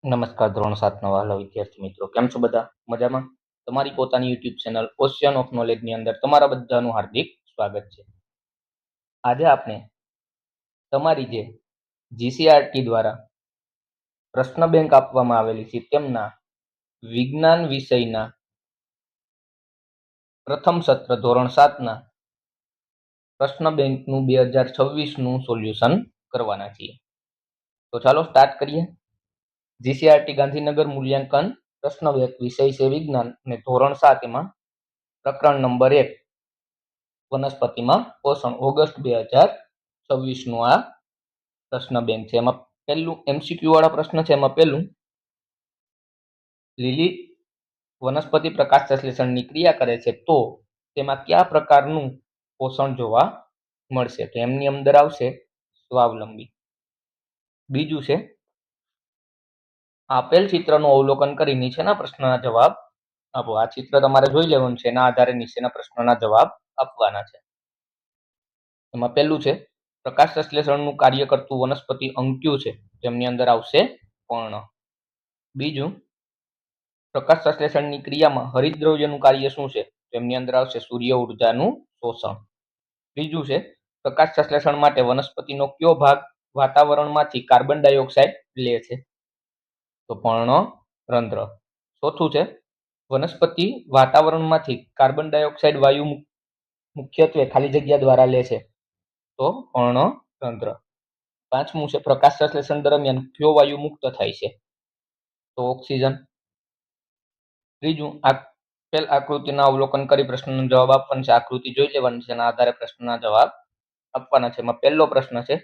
નમસ્કાર ધોરણ 7ના વહાલા વિદ્યાર્થી મિત્રો, કેમ છો બધા? મજામાં? તમારી પોતાની યુટ્યુબ ચેનલ ઓશિયન ઓફ નોલેજની અંદર તમારા બધાનું હાર્દિક સ્વાગત છે. આજે આપણે તમારી જે જીસીઆરટી દ્વારા પ્રશ્ન બેંક આપવામાં આવેલી છે તેમના વિજ્ઞાન વિષયના પ્રથમ સત્ર ધોરણ 7ના પ્રશ્ન બેંકનું 2026નું સોલ્યુશન કરવાના છીએ. તો ચાલો સ્ટાર્ટ કરીએ. જીસીઆરટી ગાંધીનગર મૂલ્યાંકન પ્રશ્ન બેંક વિષય છે વિજ્ઞાન અને ધોરણ 7 એમાં પ્રકરણ નંબર 1 વનસ્પતિમાં પોષણ ઓગસ્ટ 2026નું આ પ્રશ્ન બેંક છે. એમાં પહેલું એમસીક્યુ વાળા પ્રશ્ન છે. એમાં પહેલું, લીલી વનસ્પતિ પ્રકાશ સંશ્લેષણની ક્રિયા કરે છે તો તેમાં કયા પ્રકારનું પોષણ જોવા મળશે? તો એમની અંદર આવશે સ્વાવલંબી. બીજું છે, આપેલ ચિત્રનું અવલોકન કરી નીચેના પ્રશ્નના જવાબ આપો. આ ચિત્ર તમારે જોઈ લેવાનું છે, એના આધારે નીચેના પ્રશ્નના જવાબ આપવાના છે. એમાં પહેલું છે, પ્રકાશ સંશ્લેષણનું કાર્ય કરતું વનસ્પતિ અંગ કયું છે? તેમની અંદર આવશે પર્ણ. બીજું, પ્રકાશ સંશ્લેષણની ક્રિયામાં હરિતદ્રવ્યનું કાર્ય શું છે? તેમની અંદર આવશે સૂર્ય ઉર્જાનું શોષણ. ત્રીજું છે, પ્રકાશ સંશ્લેષણ માટે વનસ્પતિનો કયો ભાગ વાતાવરણમાંથી કાર્બન ડાયોક્સાઇડ લે છે? તો પર્ણરંધ્ર. ચોથું છે, વનસ્પતિ વાતાવરણમાંથી કાર્બન ડાયોક્સાઇડ વાયુ મુખ્યત્વે ખાલી જગ્યા દ્વારા લે છે? તો પર્ણરંધ્ર. પાંચમું છે, પ્રકાશ સંશ્લેષણ દરમિયાન કયો વાયુ મુક્ત થાય છે? તો ઓક્સિજન. ત્રીજું, આપેલ આકૃતિના અવલોકન કરી પ્રશ્નનો જવાબ આપવાનો છે. આકૃતિ જોઈ લેવાની છે, એના આધારે પ્રશ્નના જવાબ આપવાના છે. એમાં પહેલો પ્રશ્ન છે,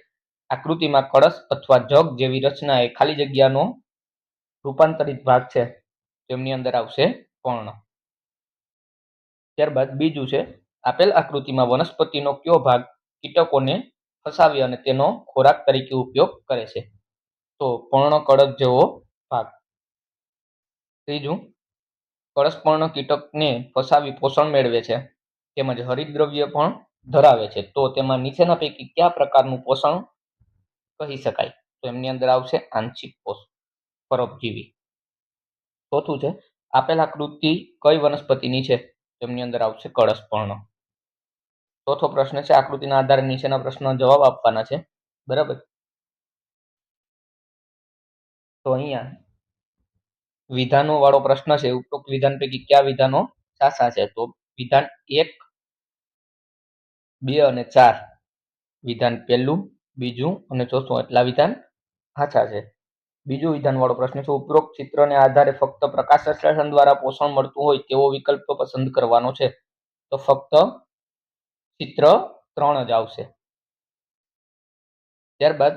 આકૃતિમાં કળશ અથવા જગ જેવી રચના એ ખાલી જગ્યાનો રૂપાંતરિત ભાગ છે? તેમની અંદર આવશે પર્ણ. ત્યારબાદ બીજું છે, આપેલ આકૃતિમાં વનસ્પતિનો કયો ભાગ કીટકોને ફસાવી અને તેનો ખોરાક તરીકે ઉપયોગ કરે છે? તો પર્ણકળશ જેવો ભાગ. ત્રીજું, કળશપર્ણ કીટકને ફસાવી પોષણ મેળવે છે તેમજ હરિતદ્રવ્ય પણ ધરાવે છે, તો તેમાં નીચેના પૈકી કયા પ્રકારનું પોષણ કહી શકાય? તો એમની અંદર આવશે આંશિક પરોપજીવી. ચોથું છે, આપેલ આકૃતિ કઈ વનસ્પતિની છે? તેમની અંદર આવશે કળશપર્ણ. ચોથો પ્રશ્ન છે, આકૃતિના આધારે નીચેના પ્રશ્નનો જવાબ આપવાના છે. બરાબર. તો અહીંયા વિધાનો વાળો પ્રશ્ન છે. ઉપરોક્ત વિધાન પૈકી કયા વિધાનો સાચા છે? તો વિધાન 1, 2 અને 4. વિધાન પહેલું, બીજું અને ચોથું એટલા વિધાન સાચા છે. બીજું વિધાન વાળો પ્રશ્ન છે, ઉપરોક્ત ચિત્રને આધારે ફક્ત પ્રકાશ સંશ્લેષણ દ્વારા પોષણ મળતું હોય તેવો વિકલ્પ પસંદ કરવાનો છે? તો ફક્ત ચિત્ર 3 જ આવશે. ત્યારબાદ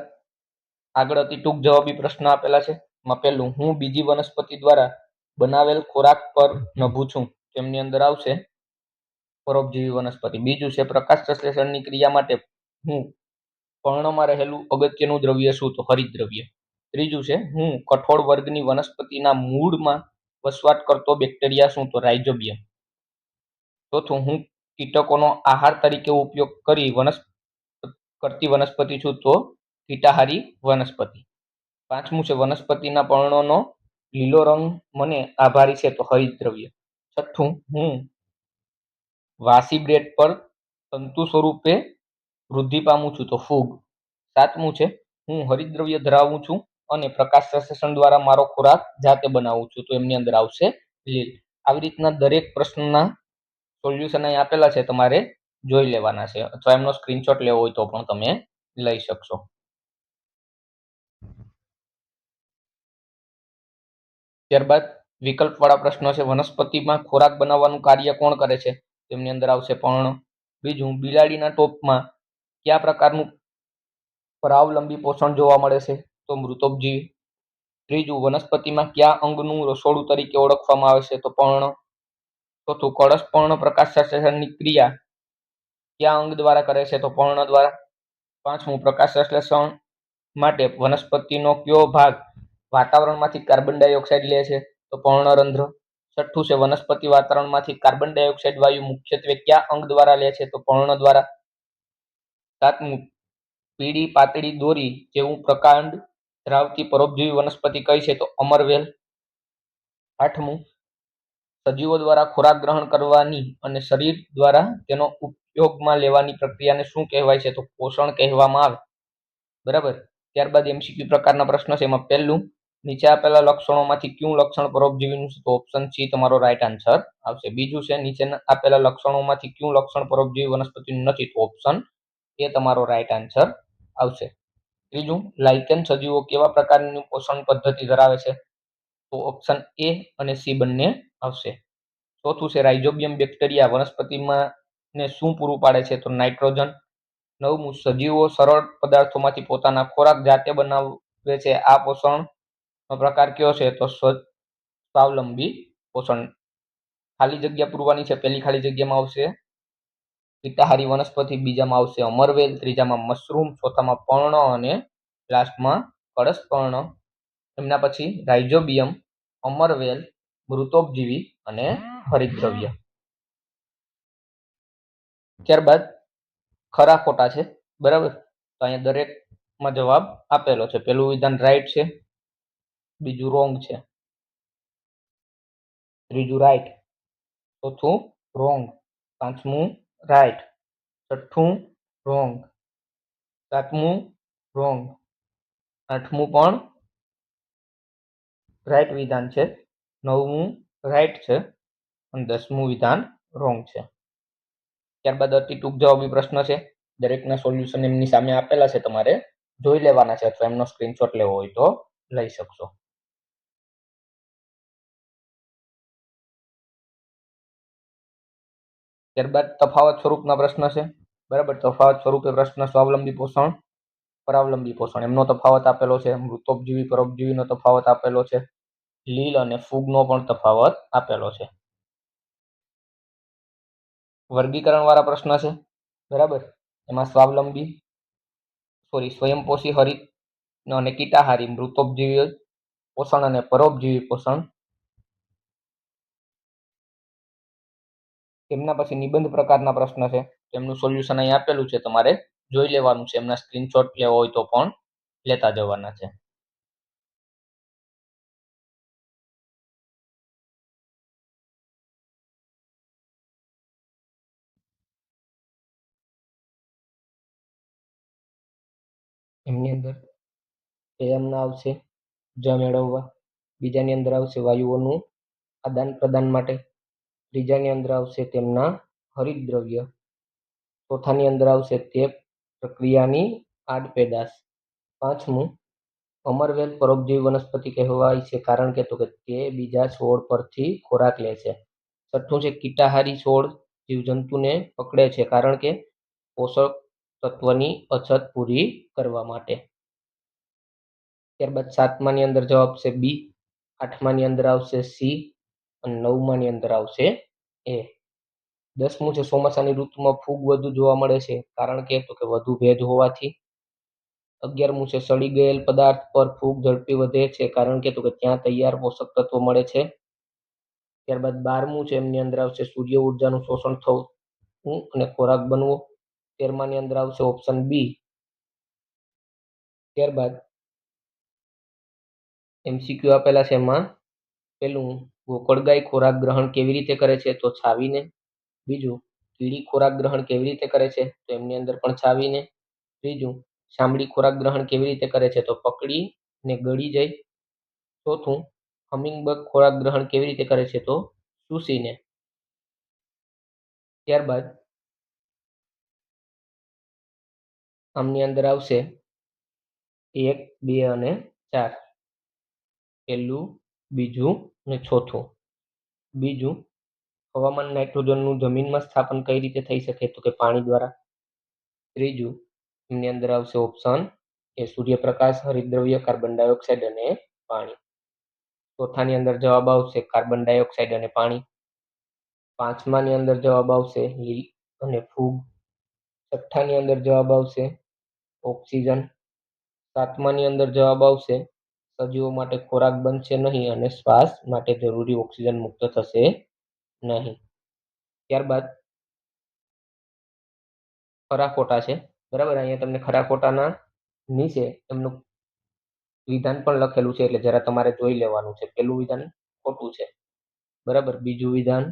આગળ અતિ ટૂંક જવાબી પ્રશ્ન આપેલા છે. એમાં પહેલું, હું બીજી વનસ્પતિ દ્વારા બનાવેલ ખોરાક પર નભું છું? તેમની અંદર આવશે પરોપજીવી વનસ્પતિ. બીજું છે, પ્રકાશ સંશ્લેષણની ક્રિયા માટે હું પર્ણમાં રહેલું અગત્યનું દ્રવ્ય શું? તો હરિતદ્રવ્ય. ત્રીજું છે, હું કઠોળ વર્ગની વનસ્પતિના મૂળમાં વસવાટ કરતો બેક્ટેરિયા શું? તો રાઇઝોબિયમ. ચોથું, હું કીટકોનો આહાર તરીકે ઉપયોગ કરતી વનસ્પતિ છું? તો કીટાહારી વનસ્પતિ. પાંચમું છે, વનસ્પતિના પર્ણોનો લીલો રંગ મને આભારી છે? તો હરિતદ્રવ્ય. છઠ્ઠું, હું વાસી બ્રેડ પર તંતુ સ્વરૂપે વૃદ્ધિ પામું છું? તો ફૂગ. સાતમું છે, હું હરિતદ્રવ્ય ધરાવું છું અને પ્રકાશ સંશ્લેષણ દ્વારા મારો ખોરાક જાતે બનાવું છું? તો એમની અંદર આવશે લીલ. આવી રીતના દરેક પ્રશ્નના સોલ્યુશન અહીં આપેલા છે, તમારે જોઈ લેવાના છે, અથવા એમનો સ્ક્રીનશોટ લેવો હોય તો પણ તમે લઈ શકશો. ત્યારબાદ વિકલ્પ વાળા પ્રશ્નો છે, વનસ્પતિમાં ખોરાક બનાવવાનું કાર્ય કોણ કરે છે? તેમની અંદર આવશે પર્ણ. બીજું, બિલાડીના ટોપમાં કયા પ્રકારનું પરાવલંબી પોષણ જોવા મળે છે? તો મૃતોપજીવી. ત્રીજું, વનસ્પતિમાં કયા અંગનું રસોડું તરીકે ઓળખવામાં આવે છે? તો પર્ણ. ચોથું, કળશપર્ણ પ્રકાશ સંશ્લેષણની ક્રિયા કયા અંગ દ્વારા કરે છે? તો પર્ણ દ્વારા. પાંચમું, પ્રકાશ સંશ્લેષણ માટે વનસ્પતિનો કયો ભાગ વાતાવરણમાંથી કાર્બન ડાયોક્સાઇડ લે છે? તો પર્ણરંધ્ર. છઠ્ઠું છે, વનસ્પતિ વાતાવરણમાંથી કાર્બન ડાયોક્સાઇડ વાયુ મુખ્યત્વે કયા અંગ દ્વારા લે છે? તો પર્ણ દ્વારા. સાતમું, પીળી પાતળી દોરી જેવું પ્રકાંડ ધરાવતી પરોપજીવી વનસ્પતિ કઈ છે? તો અમરવેલ. 8મું, સજીવો દ્વારા ખોરાક ગ્રહણ કરવાની અને શરીર દ્વારા તેનો ઉપયોગમાં લેવાની પ્રક્રિયાને શું કહેવાય છે? તો પોષણ કહેવામાં આવે. બરાબર. ત્યારબાદ MCQ પ્રકારના પ્રશ્ન છે. એમાં પહેલું, નીચે આપેલા લક્ષણોમાંથી કયું લક્ષણ પરોપજીવીનું છે? તો ઓપ્શન સી તમારો રાઈટ આન્સર આવશે. બીજું છે, નીચે આપેલા લક્ષણોમાંથી કયું લક્ષણ પરોપજીવી વનસ્પતિનું નથી? તો ઓપ્શન એ તમારો રાઈટ આન્સર આવશે. ત્રીજું, લાઇકેન સજીવો કેવા પ્રકારની પોષણ પદ્ધતિ ધરાવે છે? તો ઓપ્શન એ અને સી બંને આવશે. ચોથું છે, રાઇઝોબિયમ બેક્ટેરિયા વનસ્પતિમાં ને શું પૂરું પાડે છે? તો નાઇટ્રોજન. 9મું, સજીવો સરળ પદાર્થોમાંથી પોતાના ખોરાક જાતે બનાવે છે. આ પોષણનો પ્રકાર કયો છે? તો સ્વાવલંબી પોષણ. ખાલી જગ્યા પૂરવાની છે. પહેલી ખાલી જગ્યામાં આવશે કીટાહારી વનસ્પતિ, બીજામાં આવશે અમરવેલ, ત્રીજામાં મશરૂમ, ચોથામાં પર્ણ અને લાસ્ટમાં કળશપર્ણ. એમના પછી રાઇઝોબિયમ, અમરવેલ, મૃતોપજીવી અને હરિતદ્રવ્ય. ત્યારબાદ ખરા ખોટા છે. બરાબર. તો અહીંયા દરેકમાં જવાબ આપેલો છે. પહેલું વિધાન રાઈટ છે, બીજું રોંગ છે, ત્રીજું રાઈટ, ચોથું રોંગ, પાંચમું રાઈટ, છઠ્ઠું રોંગ, સાતમું રોંગ, આઠમું પણ રાઈટ વિધાન છે, નવમું રાઈટ છે અને 10મું વિધાન રોંગ છે. ત્યારબાદ અતિ ટૂંક જવાબી પ્રશ્ન છે. દરેકના સોલ્યુશન એમની સામે આપેલા છે, તમારે જોઈ લેવાના છે અથવા એમનો સ્ક્રીનશોટ લેવો હોય તો લઈ શકશો. ત્યારબાદ તફાવત સ્વરૂપના પ્રશ્ન છે. બરાબર. તફાવત સ્વરૂપે પ્રશ્ન સ્વાવલંબી પોષણ, પરાવલંબી પોષણ એમનો તફાવત આપેલો છે. મૃતોપજીવી પરોપજીવીનો તફાવત આપેલો છે. લીલ અને ફૂગનો પણ તફાવત આપેલો છે. વર્ગીકરણ વાળા પ્રશ્ન છે. બરાબર. એમાં સ્વાવલંબી સ્વયંપોષી હરિત અને કીટાહારી મૃતોપજીવી પોષણ અને પરોપજીવી પોષણ. એમના પછી નિબંધ પ્રકારના પ્રશ્ન છે. એમનું સોલ્યુશન અહીં આપેલું છે, તમારે જોઈ લેવાનું છે. એમના સ્ક્રીનશોટ લેવા હોય તો પણ લેતા જવાના છે. એમની અંદર પહેલામાં આવશે ઉર્જા મેળવવા, બીજાની અંદર આવશે વાયુઓનું આદાન પ્રદાન માટે, ત્રીજાની અંદર આવશે તેમના હરિતદ્રવ્ય, ચોથાની અંદર આવશે તે પ્રક્રિયાની આડપેદાશ, પાંચમું અમરવેલ પરોપજીવી વનસ્પતિ કહેવાય છે કારણ કે તે બીજા છોડ પરથી ખોરાક લે છે. છઠ્ઠું છે, કીટાહારી છોડ જીવજંતુને પકડે છે કારણ કે પોષક તત્વની અછત પૂરી કરવા માટે. ત્યારબાદ સાતમાની અંદર જવાબ છે બી, આઠમાની અંદર આવશે સી અને નવમાની અંદર આવશે એ. 10મું છે, ચોમાસાની ઋતુમાં ફૂગ વધુ જોવા મળે છે કારણ કે વધુ ભેજ હોવાથી. 11મું છે, સડી ગયેલ પદાર્થ પર ફૂગ ઝડપી વધે છે કારણ કે ત્યાં તૈયાર પોષક તત્વો મળે છે. ત્યારબાદ 12મું છે, એમની અંદર આવશે સૂર્ય ઉર્જાનું શોષણ થવું અને ખોરાક બનવો. 13માની અંદર આવશે ઓપ્શન બી. ત્યારબાદ MCQ આપેલા છે. એમાં પેલું, ગોકળગાય ખોરાક ગ્રહણ કેવી રીતે કરે છે? તો છાવીને. બીજું, કીડી ખોરાક ગ્રહણ કેવી રીતે કરે છે? તો એમની અંદર પણ છાવીને. ત્રીજું, ચામડી ખોરાક ગ્રહણ કેવી રીતે કરે છે? તો પકડીને ગળી જાય. ચોથું, હમિંગબર્ડ ખોરાક ગ્રહણ કેવી રીતે કરે છે? તો ચૂસીને. ત્યારબાદ આમની અંદર આવશે 1, 2 અને 4. પહેલું, બીજું અને ચોથું. બીજું, હવામાન નાઇટ્રોજનનું જમીનમાં સ્થાપન કઈ રીતે થઈ શકે? તો કે પાણી દ્વારા. ત્રીજું, એમની અંદર આવશે ઓપ્શન એ સૂર્યપ્રકાશ, હરિતદ્રવ્ય, કાર્બન ડાયોક્સાઇડ અને પાણી. ચોથાની અંદર જવાબ આવશે કાર્બન ડાયોક્સાઇડ અને પાણી. પાંચમાની અંદર જવાબ આવશે લીલ અને ફૂગ. છઠ્ઠાની અંદર જવાબ આવશે ઓક્સિજન. સાતમાની અંદર જવાબ આવશે સજીવો માટે ખોરાક બનશે નહીં અને શ્વાસ માટે જરૂરી ઓક્સિજન મુક્ત થશે નહીં. ત્યારબાદ ખરા ખોટા છે. બરાબર. અહીંયા તમને ખરા ખોટાના નીચે એમનું વિધાન પણ લખેલું છે એટલે જરા તમારે જોઈ લેવાનું છે. પહેલું વિધાન ખોટું છે, બરાબર. બીજું વિધાન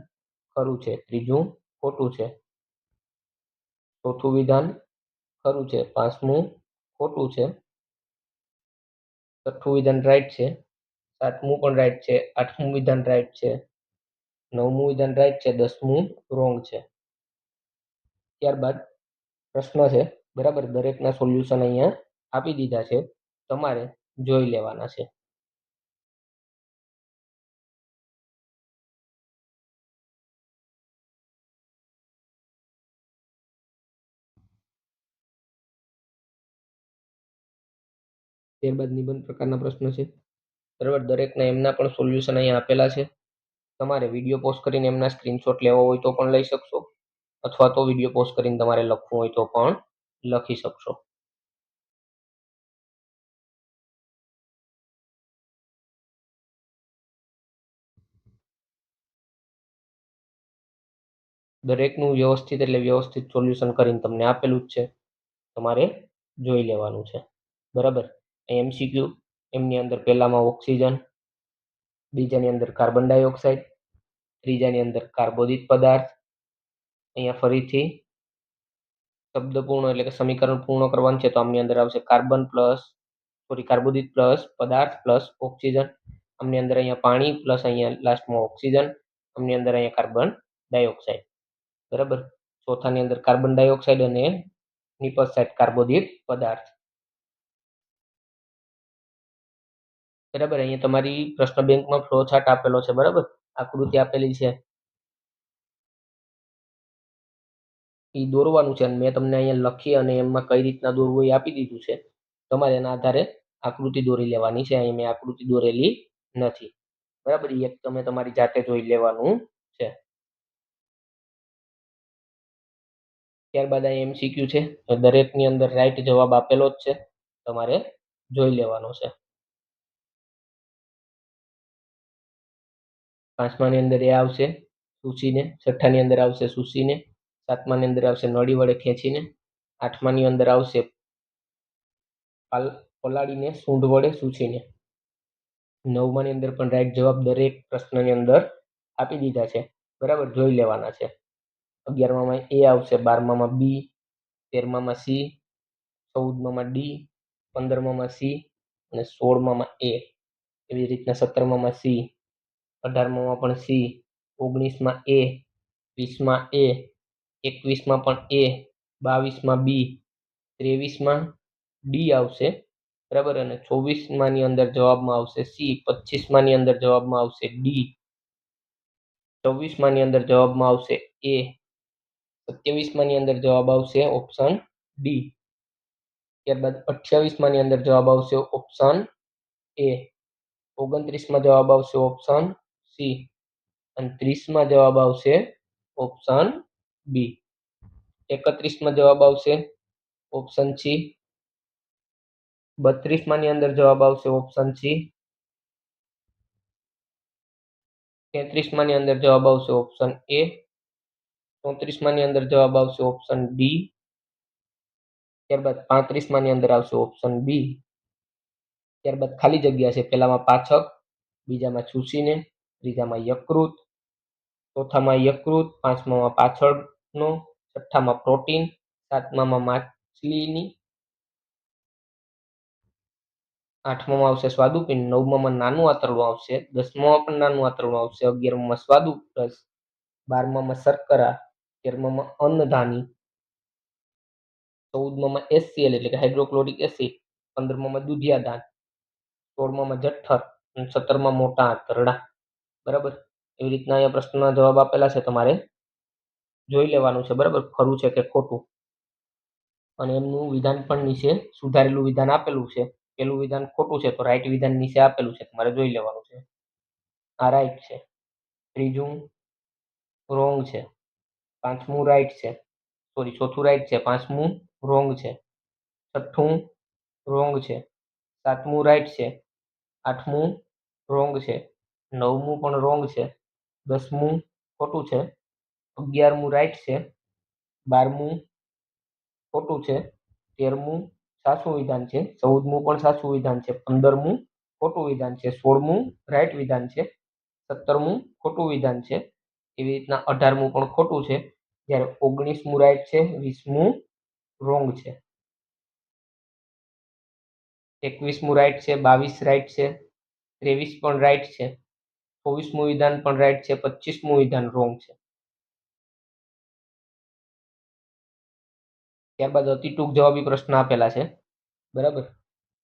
ખરું છે. ત્રીજું ખોટું છે. ચોથું વિધાન ખરું છે. પાંચમું ખોટું છે. છઠ્ઠું વિધાન રાઈટ છે. સાતમું પણ રાઈટ છે. આઠમું વિધાન રાઈટ છે. નવમું વિધાન રાઈટ છે. 10મું રોંગ છે. ત્યારબાદ પ્રશ્ન છે, બરાબર. દરેકના સોલ્યુશન અહીંયા આપી દીધા છે, તમારે જોઈ લેવાના છે. ત્યારબાદ નિબંધ પ્રકારના પ્રશ્ન છે, બરાબર. દરેકના એમના પણ સોલ્યુશન અહીંયા આપેલા છે. તમારે વિડીયો પોઝ કરીને એમના સ્ક્રીનશોટ લેવો હોય તો પણ લઈ શકશો, અથવા તો વિડીયો પોઝ કરીને તમારે લખવું હોય તો પણ લખી શકશો. દરેકનું વ્યવસ્થિત એટલે વ્યવસ્થિત સોલ્યુશન કરીને તમને આપેલું જ છે, તમારે જોઈ લેવાનું છે, બરાબર. એમસીક્યુ, એમની અંદર પહેલામાં ઓક્સિજન, બીજાની અંદર કાર્બન ડાયોક્સાઇડ, ત્રીજાની અંદર કાર્બોદિત પદાર્થ. અહીંયા ફરીથી શબ્દ પૂર્ણ એટલે કે સમીકરણ પૂર્ણ કરવાનું છે, તો આમની અંદર આવશે કાર્બોદિત પ્લસ પદાર્થ પ્લસ ઓક્સિજન. આમની અંદર અહીંયા પાણી પ્લસ અહીંયા લાસ્ટમાં ઓક્સિજન. આમની અંદર અહીંયા કાર્બન ડાયોક્સાઇડ, બરાબર. ચોથાની અંદર કાર્બન ડાયોક્સાઇડ અને નિપજ સાઇડ કાર્બોદિત પદાર્થ, બરાબર. અહીંયા તમારી પ્રશ્ન બેંકમાં ફ્લો ચાર્ટ આપેલો છે, બરાબર. આકૃતિ આપેલી છે, એ દોરવાનું છે. અને મેં તમને અહીંયા લખી અને એમાં કઈ રીતના દોરવું એ આપી દીધું છે. તમારે એના આધારે આકૃતિ દોરી લેવાની છે. અહીં મેં આકૃતિ દોરેલી નથી, બરાબર. એ એક તમે તમારી જાતે જોઈ લેવાનું છે. ત્યારબાદ અહીં એમસીક્યુ છે, દરેકની અંદર રાઈટ જવાબ આપેલો જ છે, તમારે જોઈ લેવાનો છે. પાંચમાની અંદર એ આવશે સૂચીને, છઠ્ઠાની અંદર આવશે સૂચીને, સાતમાની અંદર આવશે નળી વડે ખેંચીને, આઠમાની અંદર આવશે પલાળીને સૂંઢ વડે સૂચીને. નવમાની અંદર પણ રાઈટ જવાબ દરેક પ્રશ્નની અંદર આપી દીધા છે, બરાબર. જોઈ લેવાના છે. 11મામાં એ આવશે, 12મામાં બી, 13મામાં સી, 14મામાં ડી, 15મામાં સી અને 16મામાં એ. એવી રીતના 17મામાં સી, 18માં પણ સી, 19માં એ, 20માં એ, 21માં પણ એ, 22માં બી, 23માં ડી આવશે, બરાબર. અને 24માની અંદર જવાબમાં આવશે સી, 25માની અંદર જવાબમાં આવશે ડી, 24માની અંદર જવાબમાં આવશે એ, 27માની અંદર જવાબ આવશે ઓપ્શન ડી. ત્યારબાદ 28માની અંદર જવાબ આવશે ઓપ્શન એ, 29માં જવાબ આવશે ઓપ્શન સી અને 30માં જવાબ આવશે ઓપ્શન બી. 31માં જવાબ આવશે ઓપ્શન સી, 32માની અંદર જવાબ આવશે ઓપ્શન સી, 33માની અંદર જવાબ આવશે ઓપ્શન એ, 34માની અંદર જવાબ આવશે ઓપ્શન ડી. ત્યારબાદ 35માની અંદર આવશે ઓપ્શન બી. ત્યારબાદ ખાલી જગ્યા છે, પહેલામાં પાછક, બીજામાં ચૂસીને, ત્રીજામાં યકૃત, ચોથામાં યકૃત, પાંચમામાં પાછળનો, છઠ્ઠામાં પ્રોટીન, સાતમામાં માછલીની, આઠમામાં આવશે સ્વાદુપિંડ, નવમામાં નાનું આંતરડું આવશે, 10મામાં પણ નાનું આંતરડું આવશે, 11મામાં સ્વાદુરસ, 12મામાં શર્કરા, 13મામાં અન્નધાની, 14મામાં HCl એટલે કે હાઇડ્રોક્લોરિક એસિડ, 15મામાં દુધિયા દાન, 16મામાં જઠ્ઠર અને 17માં મોટા આંતરડા, બરાબર. એવી રીતના અહીંયા પ્રશ્નના જવાબ આપેલા છે, તમારે જોઈ લેવાનું છે, બરાબર. ખરું છે કે ખોટું. અને એમનું વિધાન પણ નીચે સુધારેલું વિધાન આપેલું છે. પેલું વિધાન ખોટું છે તો રાઈટ વિધાન નીચે આપેલું છે, તમારે જોઈ લેવાનું છે. આ રાઈટ છે, ત્રીજું રોંગ છે, પાંચમું રાઈટ છે, સોરી ચોથું રાઈટ છે, પાંચમું રોંગ છે, છઠ્ઠું રોંગ છે, સાતમું રાઈટ છે, આઠમું રોંગ છે, નવમું પણ રોંગ છે, 10મું ખોટું છે, 11મું રાઈટ છે, 12મું ખોટું છે, 13મું સાચું વિધાન છે, 14મું પણ સાચું વિધાન છે, 15મું ખોટું વિધાન છે, 16મું રાઈટ વિધાન છે, 17મું ખોટું વિધાન છે, એવી રીતના 18મું પણ ખોટું છે, જ્યારે 19મું રાઈટ છે, 20મું રોંગ છે, 21મું રાઈટ છે, 22 રાઈટ છે, 23 પણ રાઈટ છે, 24મું વિધાન પણ રાઈટ છે, 25મું વિધાન રોંગ છે. ત્યારબાદ અતિ ટૂંક જવાબી પ્રશ્ન આપેલા છે, બરાબર,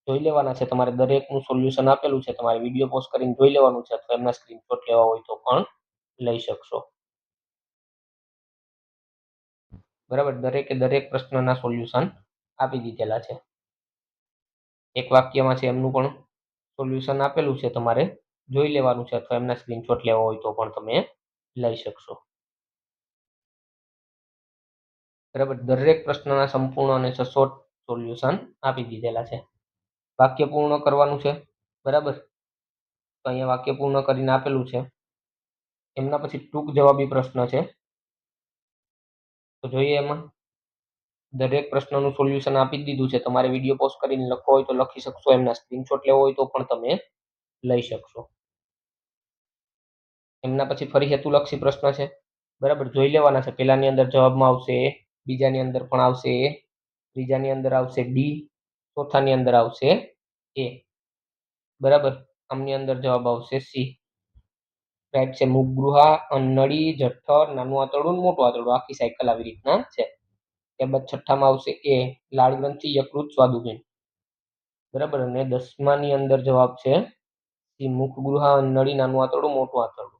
જોઈ લેવાના છે. તમારે દરેકનું સોલ્યુશન આપેલું છે, તમારે વિડીયો પોઝ કરીને જોઈ લેવાનું છે, અથવા એમના સ્ક્રીનશોટ લેવા હોય તો પણ લઈ શકશો. બરાબર, દરેકે દરેક પ્રશ્નના સોલ્યુશન આપી દીધેલા છે. એક વાક્યમાં છે એમનું પણ સોલ્યુશન આપેલું છે, તમારે જોઈ લેવાનું છે, અથવા એમના સ્ક્રીનશોટ લેવા હોય તો પણ તમે લઈ શકશો. બરાબર, દરેક પ્રશ્નના સંપૂર્ણ અને સચોટ સોલ્યુશન આપી દીધેલા છે. વાક્ય પૂર્ણ કરવાનું છે, બરાબર, તો અહીંયા વાક્ય પૂર્ણ કરીને આપેલું છે. એમના પછી ટૂંક જવાબી પ્રશ્ન છે, તો જોઈએ એમાં દરેક પ્રશ્નનું સોલ્યુશન આપી દીધું છે. તમારે વિડીયો પોઝ કરીને લખવો હોય તો લખી શકશો, એમના સ્ક્રીનશોટ લેવો હોય તો પણ તમે લઈ શકશો. એમના પછી ફરી હેતુલક્ષી પ્રશ્ન છે, બરાબર, જોઈ લેવાના છે. પહેલાની અંદર જવાબમાં આવશે એ, બીજાની અંદર પણ આવશે એ, ત્રીજાની અંદર આવશે ડી, ચોથાની અંદર આવશે એ, બરાબર, આમની અંદર જવાબ આવશે સી. રાઈટ છે મુખગૃહા, નળી, જઠર, નાનું આંતરડું, મોટું આંતરડું, આખી સાયકલ આવી રીતના છે. ત્યારબાદ છઠ્ઠામાં આવશે એ, લાળ ગ્રંથિ, યકૃત, સ્વાદુપિંડ, બરાબર, અને 10માની અંદર જવાબ છે સી, મુખગૃહા, નળી, નાનું આંતરડું, મોટું આંતરડું.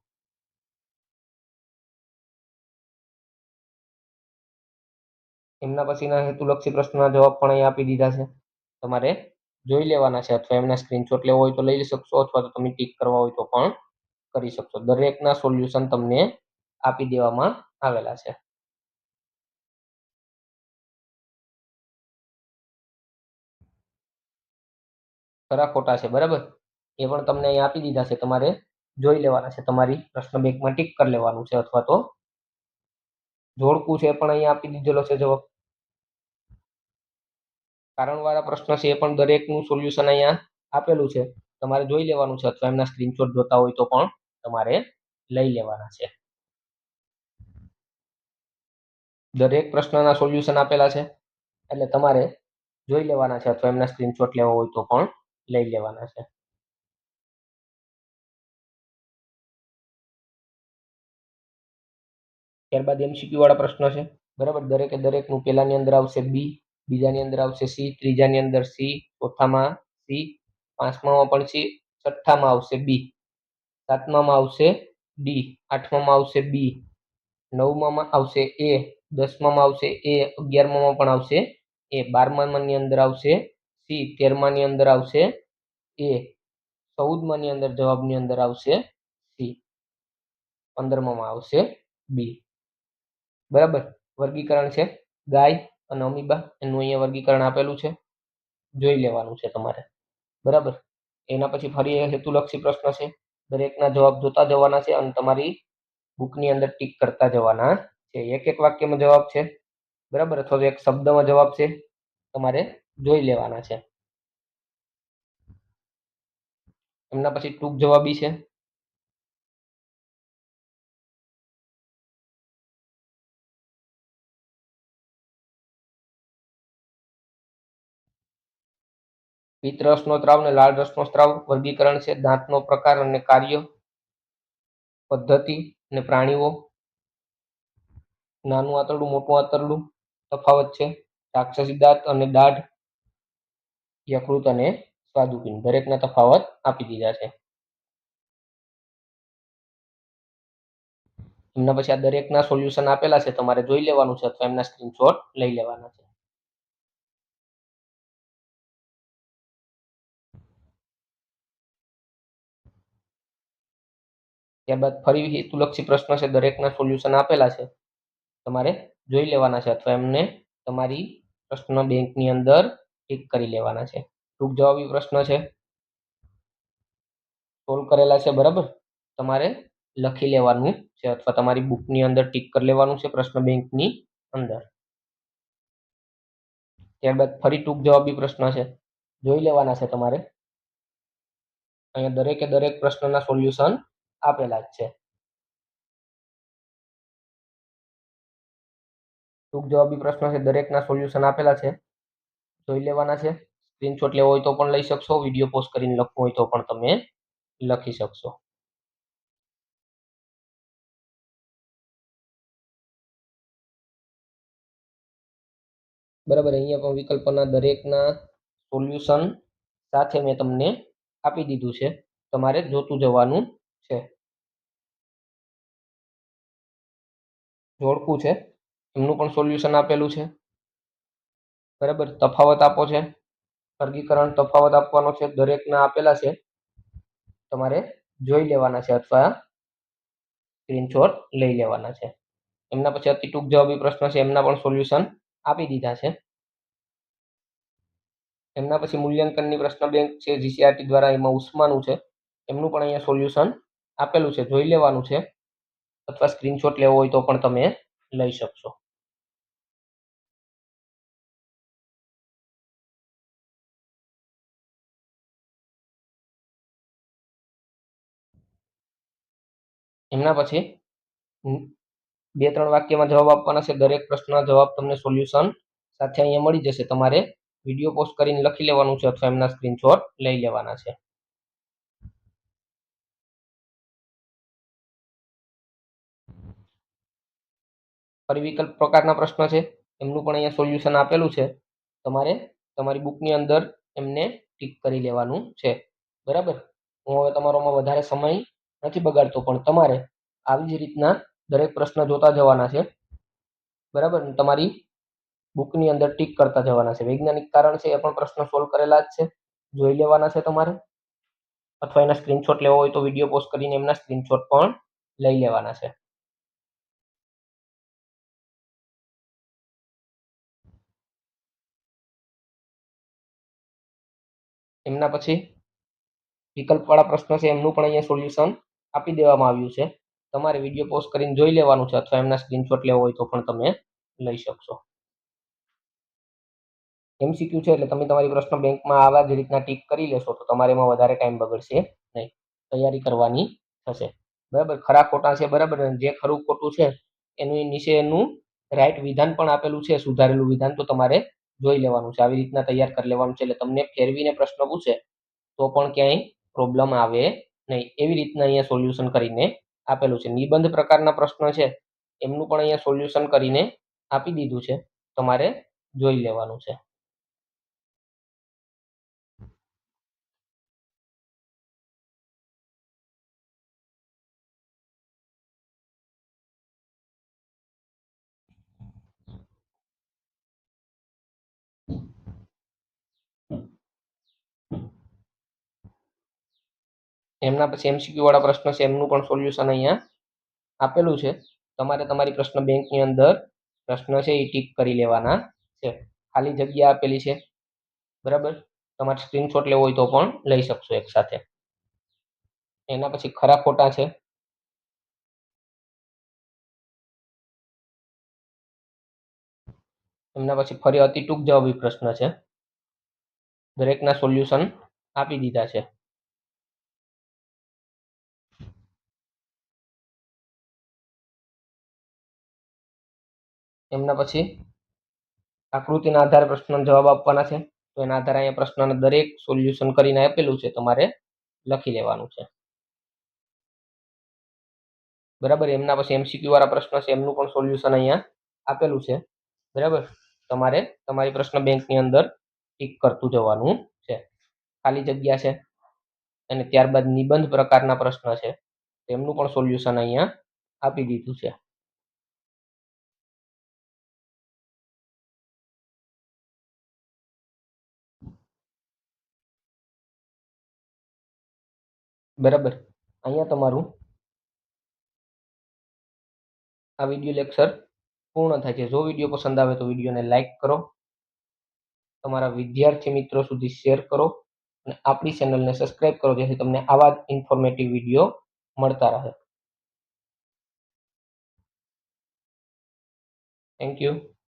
એમના પછીના હેતુલક્ષી પ્રશ્નના જવાબ પણ અહીં આપી દીધા છે. તમારે જોઈ લેવાના છે, અથવા એમના સ્ક્રીનશોટ લેવો હોય તો લઈ શકશો, અથવા તો તમે ટીક કરવા હોય તો પણ કરી શકશો. દરેકના સોલ્યુશન તમને આપી દેવામાં આવેલા છે. ખરા ખોટા છે, બરાબર, એ પણ તમને અહીં આપી દીધા છે. તમારે જોઈ લેવાના છે, તમારી પ્રશ્ન બેંકમાં ટીક કરી લેવાનું છે, અથવા તો જોડકું છે એ પણ અહીંયા આપી દીધેલો છે જવાબ. કારણવાળા પ્રશ્ન છે એ પણ દરેકનું સોલ્યુશન અહીંયા આપેલું છે. તમારે જોઈ લેવાનું છે, અથવા એમના સ્ક્રીનશોટ જોતા હોય તો પણ તમારે લઈ લેવાના છે. દરેક પ્રશ્નના સોલ્યુશન આપેલા છે, એટલે તમારે જોઈ લેવાના છે, અથવા એમના સ્ક્રીનશોટ લેવા હોય તો પણ લઈ લેવાના છે. ત્યારબાદ MCQ વાળા પ્રશ્ન છે, બરાબર, દરેકે દરેકનું પહેલાની અંદર આવશે બી, બીજાની અંદર આવશે સી, ત્રીજાની અંદર સી, ચોથામાં સી, પાંચમામાં પણ સી, છઠ્ઠામાં આવશે બી, સાતમામાં આવશે ડી, આઠમામાં આવશે બી, નવમામાં આવશે એ, 10મામાં આવશે એ, 11મામાં પણ આવશે એ, 12માની અંદર આવશે સી, 13માની અંદર આવશે એ, 14માની અંદર જવાબની અંદર આવશે સી, 15મામાં આવશે બી. બરાબર, વર્ગીકરણ છે ગાય અને અમીબા, એનું અહીંયા વર્ગીકરણ આપેલું છે, જોઈ લેવાનું છે તમારે, બરાબર. એના પછી ફરી હેતુલક્ષી પ્રશ્ન છે, દરેકના જવાબ જોતા જવાના છે, અને તમારી બુકની અંદર ટીક કરતા જવાના છે. એક એક વાક્યમાં જવાબ છે, બરાબર, અથવા તો એક શબ્દમાં જવાબ છે, તમારે જોઈ લેવાના છે. એમના પછી ટૂંક જવાબી છે, પિત્ત રસનો સ્ત્રાવ અને લાળ રસનો સ્ત્રાવ, વર્ગીકરણ છે, દાંતનો પ્રકાર અને કાર્ય, પદ્ધતિ અને પ્રાણીઓ, નાનું આંતરડું, મોટું આંતરડું, તફાવત છે, રાક્ષસી દાંત અને દાઢ, યકૃત અને સ્વાદુપિંડ, દરેકના તફાવત આપી દીધા છે. એમના પછી આ દરેકના સોલ્યુશન આપેલા છે, તમારે જોઈ લેવાનું છે, અથવા એમના સ્ક્રીનશોટ લઈ લેવાના છે. ત્યારબાદ ફરી હેતુલક્ષી પ્રશ્ન છે, દરેકના સોલ્યુશન આપેલા છે, તમારે જોઈ લેવાના છે, અથવા એમને તમારી પ્રશ્ન બેંકની અંદર ટીક કરી લેવાના છે. ટૂંક જવાબી પ્રશ્ન છે, સોલ્વ કરેલા છે, બરાબર, તમારે લખી લેવાનું છે, અથવા તમારી બુકની અંદર ટીક કરી લેવાનું છે પ્રશ્ન બેંકની અંદર. ત્યારબાદ ફરી ટૂંક જવાબી પ્રશ્ન છે, જોઈ લેવાના છે તમારે. અહીંયા દરેકે દરેક પ્રશ્નના સોલ્યુશન આપેલા જ છે. ટૂંક જવાબી પ્રશ્ન છે, દરેકના સોલ્યુશન આપેલા છે, જોઈ લેવાના છે. સ્ક્રીનશોટ લેવો હોય તો પણ લઈ શકશો, વિડીયો પોસ્ટ કરીને લખવું હોય તો પણ તમે લખી શકશો. બરાબર, અહીંયા પણ વિકલ્પના દરેકના સોલ્યુશન સાથે મેં તમને આપી દીધું છે, તમારે જોતું જવાનું છે. જોડકું છે, એમનું પણ સોલ્યુશન આપેલું છે. બરાબર, તફાવત આપો છે, વર્ગીકરણ તફાવત આપવાનો છે, દરેકના આપેલા છે, તમારે જોઈ લેવાના છે અથવા સ્ક્રીનશોટ લઈ લેવાના છે. એમના પછી અતિ ટૂંક જવાબી પ્રશ્ન છે, એમના પણ સોલ્યુશન આપી દીધા છે. એમના પછી મૂલ્યાંકનની પ્રશ્ન બેંક છે, જીસીઆરટી દ્વારા, એમાં ઉસ્માનું છે, એમનું પણ અહીંયા સોલ્યુશન આપેલું છે, જોઈ લેવાનું છે, અથવા સ્ક્રીનશોટ લેવો હોય તો પણ તમે લઈ શકશો. એમના પછી 2-3 વાક્યમાં જવાબ આપવાના છે. દરેક પ્રશ્નના જવાબ તમને સોલ્યુશન સાથે અહીંયા મળી જશે. તમારે વિડીયો પોસ્ટ કરીને લખી લેવાનું છે અથવા એમના સ્ક્રીનશોટ લઈ લેવાના છે. ફરી વિકલ્પ પ્રકારના પ્રશ્ન છે, એમનું પણ અહીંયા સોલ્યુશન આપેલું છે. તમારે તમારી બુકની અંદર એમને ટીક કરી લેવાનું છે. બરાબર, હું હવે તમારોમાં વધારે સમય નથી બગાડતો, પણ તમારે આવી જ રીતના દરેક પ્રશ્ન જોતા જવાના છે. બરાબર, તમારી બુકની અંદર ટીક કરતા જવાના છે. વૈજ્ઞાનિક કારણ છે, એ પણ પ્રશ્ન સોલ્વ કરેલા જ છે, જોઈ લેવાના છે તમારે. અથવા એના સ્ક્રીનશોટ લેવો હોય તો વિડીયો પોસ્ટ કરીને એમના સ્ક્રીનશોટ પણ લઈ લેવાના છે. એમના પછી વિકલ્પવાળા પ્રશ્ન છે, એમનું પણ અહીંયા સોલ્યુશન આપી દેવામાં આવ્યું છે. તમારે વિડીયો પોસ્ટ કરીને જોઈ લેવાનું છે અથવા એમના સ્ક્રીનશોટ લેવો હોય તો પણ તમે લઈ શકશો. MCQ છે, એટલે તમે તમારી પ્રશ્ન બેંકમાં આવા જ રીતના ટીક કરી લેશો તો તમારે એમાં વધારે ટાઈમ બગડશે નહીં, તૈયારી કરવાની થશે. બરાબર, ખરા ખોટા છે. બરાબર, જે ખરું ખોટું છે એની નીચે એનું રાઈટ વિધાન પણ આપેલું છે, સુધારેલું વિધાન, તો તમારે જોઈ લેવાનું છે. આવી રીતના તૈયાર કરી લેવાનું છે, એટલે તમને ફેરવીને પ્રશ્ન પૂછે તો પણ ક્યાંય પ્રોબ્લેમ આવે નહીં. એવી રીતના અહીંયા સોલ્યુશન કરીને આપેલું છે. નિબંધ પ્રકારના પ્રશ્ન છે, એમનું પણ અહીંયા સોલ્યુશન કરીને આપી દીધું છે, તમારે જોઈ લેવાનું છે. એમના પછી MCQ વાળા પ્રશ્ન છે, એમનું પણ સોલ્યુશન અહીંયા આપેલું છે. તમારે તમારી પ્રશ્ન બેંકની અંદર પ્રશ્ન છે એ ટીક કરી લેવાના છે. ખાલી જગ્યા આપેલી છે. બરાબર, તમારે સ્ક્રીનશોટ લેવો હોય તો પણ લઈ શકશો એક સાથે. એના પછી ખરા ખોટા છે. એમના પછી ફરી અતિ ટૂંક જવાબી પ્રશ્ન છે, દરેકના સોલ્યુશન આપી દીધા છે. એમના પછી આકૃતિના આધારે પ્રશ્નનો જવાબ આપવાના છે, તો એના આધારે અહીંયા પ્રશ્નના દરેક સોલ્યુશન કરીને આપેલું છે, તમારે લખી લેવાનું છે. બરાબર, એમના પછી MCQ વાળા પ્રશ્ન છે, એમનું પણ સોલ્યુશન અહીંયા આપેલું છે. બરાબર, તમારે તમારી પ્રશ્ન બેંકની અંદર ટીક કરતું જવાનું છે. ખાલી જગ્યા છે, અને ત્યારબાદ નિબંધ પ્રકારના પ્રશ્ન છે, તેમનું પણ સોલ્યુશન અહીંયા આપી દીધું છે. બરાબર, અહીંયા તમારું આ વિડીયો લેક્ચર પૂર્ણ થાય છે. જો વિડીયો પસંદ આવે તો વિડીયોને લાઈક કરો, તમારા વિદ્યાર્થી મિત્રો સુધી શેર કરો, અને આપણી ચેનલને સબસ્ક્રાઇબ કરો, જેથી તમને આવા જ ઇન્ફોર્મેટિવ વિડીયો મળતા રહે. Thank you.